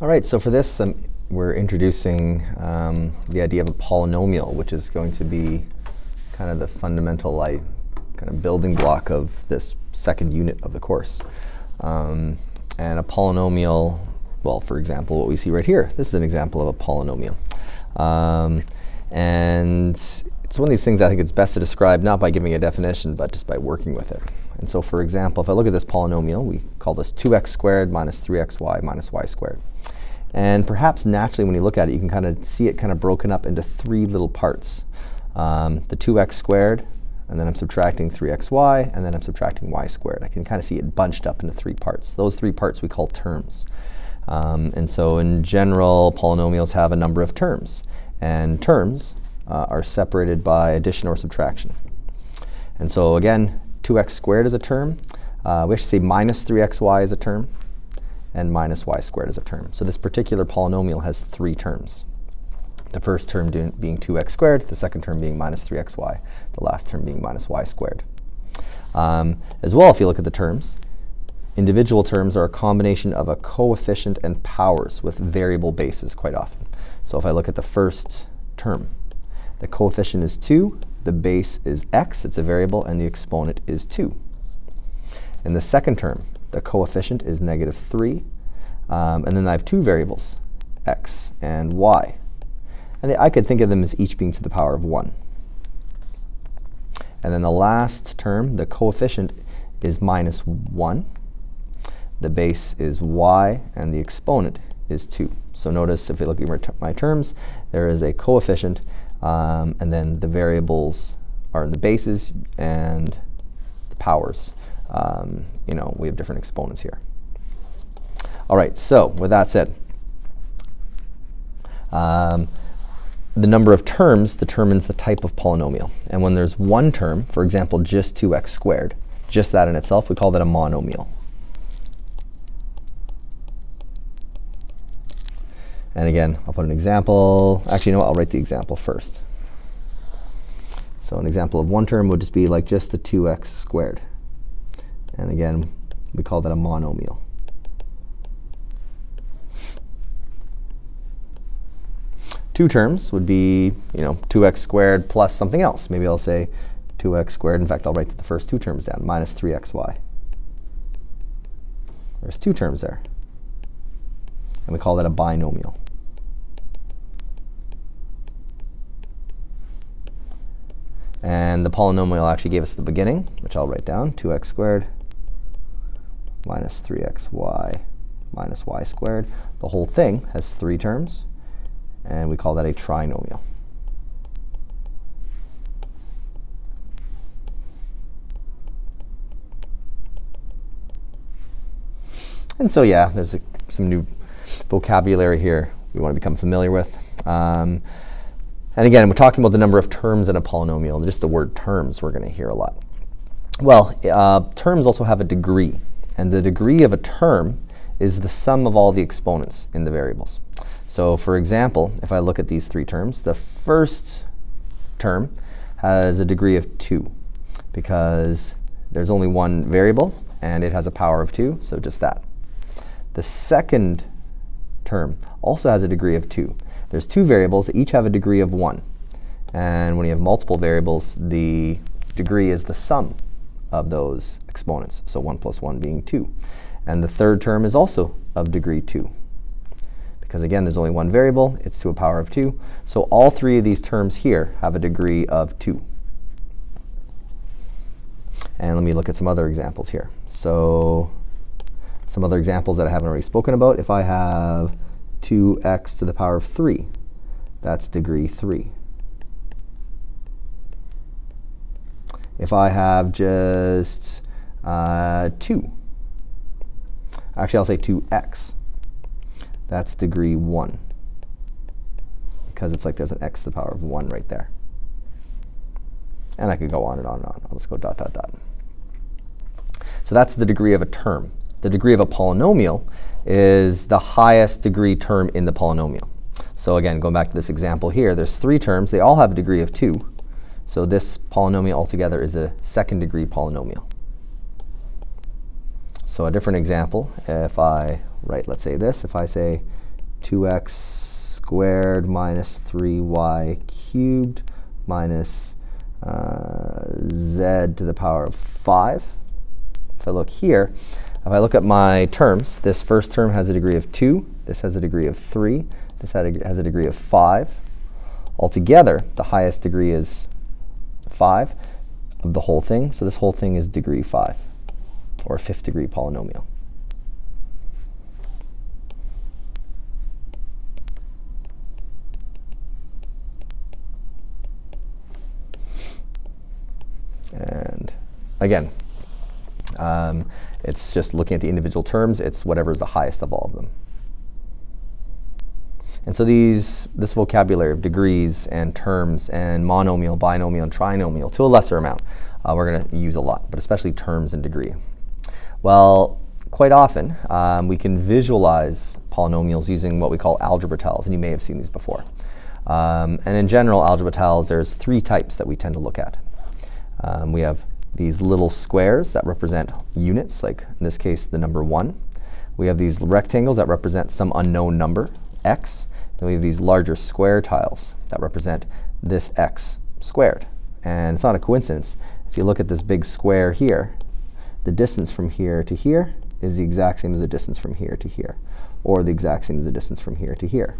All right, so for this, we're introducing the idea of a polynomial, which is going to be kind of the fundamental kind of building block of this second unit of the course. And a polynomial, well, for example, what we see right here, this is an example of a polynomial. And it's one of these things I think it's best to describe not by giving a definition, but just by working with it. And so, for example, if I look at this polynomial, we call this 2x squared minus 3xy minus y squared. And perhaps naturally, when you look at it, you can kind of see it kind of broken up into three little parts. The 2x squared, and then I'm subtracting 3xy, and then I'm subtracting y squared. I can kind of see it bunched up into three parts. Those three parts we call terms. And so in general, polynomials have a number of terms. And terms are separated by addition or subtraction. And so again, 2x squared is a term. We actually say minus 3xy is a term, and minus y squared is a term. So this particular polynomial has three terms. The first term being 2x squared, the second term being minus 3xy, the last term being minus y squared. As well, if you look at the terms, individual terms are a combination of a coefficient and powers with variable bases quite often. So if I look at the first term, the coefficient is 2, the base is x, it's a variable, and the exponent is 2. In the second term, the coefficient is negative 3, and then I have two variables, x and y. And I could think of them as each being to the power of 1. And then the last term, the coefficient is minus 1, the base is y, and the exponent is 2. So notice if you look at my terms, there is a coefficient, and then the variables are in the bases and the powers. We have different exponents here. All right, so with that said, the number of terms determines the type of polynomial. And when there's one term, for example, just 2x squared, just that in itself, we call that a monomial. And again, I'll put an example. Actually, you know what? I'll write the example first. So an example of one term would just be like just the 2x squared. And again, we call that a monomial. Two terms would be, 2x squared plus something else. Maybe I'll say 2x squared. In fact, I'll write the first two terms down, minus 3xy. There's two terms there. And we call that a binomial. And the polynomial actually gave us the beginning, which I'll write down, 2x squared minus 3xy minus y squared. The whole thing has three terms, and we call that a trinomial. And so, yeah, there's some new vocabulary here we want to become familiar with. And again, we're talking about the number of terms in a polynomial, and just the word terms we're going to hear a lot. Well, terms also have a degree, and the degree of a term is the sum of all the exponents in the variables. So for example, if I look at these three terms, the first term has a degree of 2 because there's only one variable and it has a power of 2, so just that. The second term also has a degree of 2. There's two variables that each have a degree of 1. And when you have multiple variables, the degree is the sum of those exponents, so 1 plus 1 being 2. And the third term is also of degree 2. Because again, there's only one variable, it's to a power of 2. So all three of these terms here have a degree of 2. And let me look at some other examples here. So some other examples that I haven't already spoken about. If I have 2x to the power of 3, that's degree 3. If I have just 2, actually I'll say 2x, that's degree 1. Because it's like there's an x to the power of 1 right there. And I could go on and on and on. Let's go dot, dot, dot. So that's the degree of a term. The degree of a polynomial is the highest degree term in the polynomial. So again, going back to this example here, there's three terms. They all have a degree of 2. So this polynomial altogether is a second degree polynomial. So a different example, if I write, let's say this, if I say 2x squared minus 3y cubed minus z to the power of 5. If I look here, if I look at my terms, this first term has a degree of 2, this has a degree of 3, this has a degree of 5. Altogether, the highest degree is 5 of the whole thing, so this whole thing is degree 5, or a 5th degree polynomial. And again, it's just looking at the individual terms. It's whatever is the highest of all of them. And so this vocabulary of degrees and terms and monomial, binomial, and trinomial, to a lesser amount, we're going to use a lot, but especially terms and degree. Well, quite often, we can visualize polynomials using what we call algebra tiles, and you may have seen these before. And in general, algebra tiles, there's 3 types that we tend to look at. We have these little squares that represent units, like in this case, the number 1. We have these rectangles that represent some unknown number, x. And we have these larger square tiles that represent this x squared. And it's not a coincidence. If you look at this big square here, the distance from here to here is the exact same as the distance from here to here, or the exact same as the distance from here to here.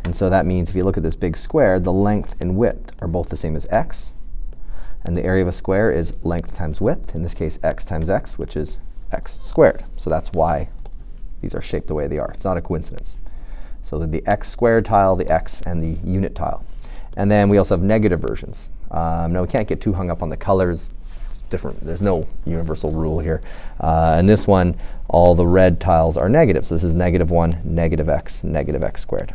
And so that means if you look at this big square, the length and width are both the same as x. And the area of a square is length times width, in this case x times x, which is x squared. So that's why these are shaped the way they are. It's not a coincidence. So the x squared tile, the x, and the unit tile. And then we also have negative versions. Now we can't get too hung up on the colors. It's different. There's no universal rule here. In this one, all the red tiles are negative. So this is -1, negative x squared.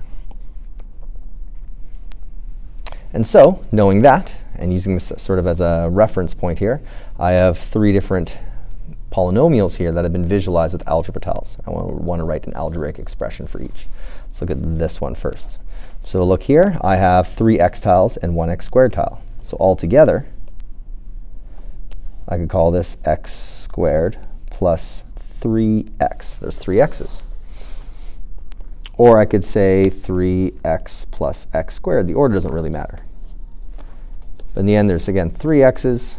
And so, knowing that, and using this sort of as a reference point here, I have 3 different polynomials here that have been visualized with algebra tiles. I want to write an algebraic expression for each. Let's look at this one first. So look here, I have 3 x tiles and 1 x squared tile. So altogether, I could call this x squared plus 3x. There's 3 x's. Or I could say 3x plus x squared. The order doesn't really matter. But in the end, there's, again, 3 x's,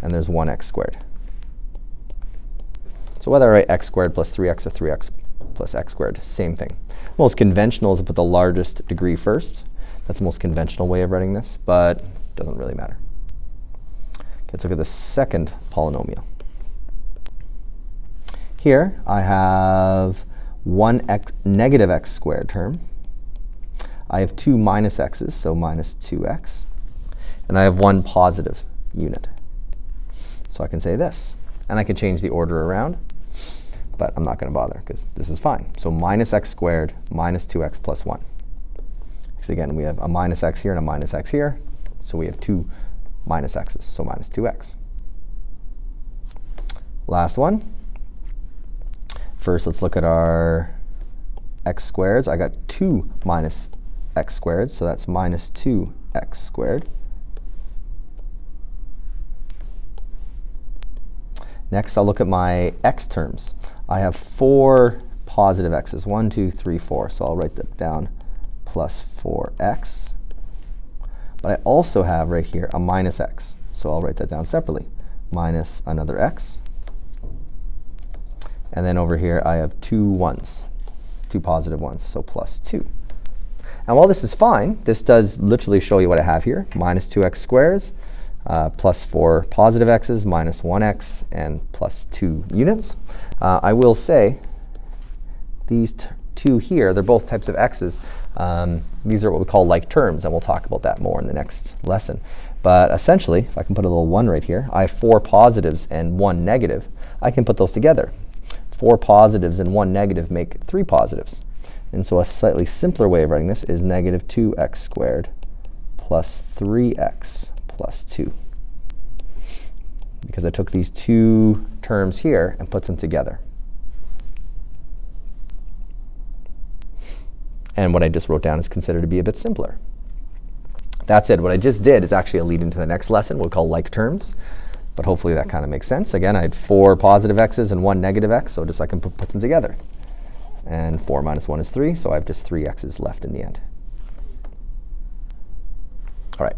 and there's 1 x squared. So whether I write x squared plus 3x or 3x plus x squared, same thing. Most conventional is to put the largest degree first. That's the most conventional way of writing this, but it doesn't really matter. Okay, let's look at the second polynomial. Here, I have one negative x squared term. I have 2 minus x's, so minus 2x. And I have 1 positive unit. So I can say this. And I can change the order around, but I'm not going to bother because this is fine. So minus x squared minus 2x plus 1. Because again, we have a minus x here and a minus x here. So we have 2 minus x's, so minus 2x. Last one. First, let's look at our x squareds. I got 2 minus x squared, so that's minus 2x squared. Next, I'll look at my x terms. I have 4 positive x's, 1, 2, 3, 4. So I'll write that down, plus 4x. But I also have right here a minus x. So I'll write that down separately, minus another x. And then over here, I have 2 1s, 2 positive ones, so plus 2. And while this is fine, this does literally show you what I have here, minus 2x squares, plus 4 positive x's, minus 1x, and plus 2 units. I will say these 2 here, they're both types of x's. These are what we call like terms, and we'll talk about that more in the next lesson. But essentially, if I can put a little 1 right here, I have 4 positives and 1 negative. I can put those together. 4 positives and 1 negative make 3 positives. And so a slightly simpler way of writing this is negative 2x squared plus 3x plus 2. Because I took these 2 terms here and put them together. And what I just wrote down is considered to be a bit simpler. That's it. What I just did is actually a lead into the next lesson, we'll call like terms. But hopefully that kind of makes sense. Again, I had 4 positive x's and 1 negative x, so just I can put them together. And 4 minus 1 is 3, so I have just 3 x's left in the end. All right.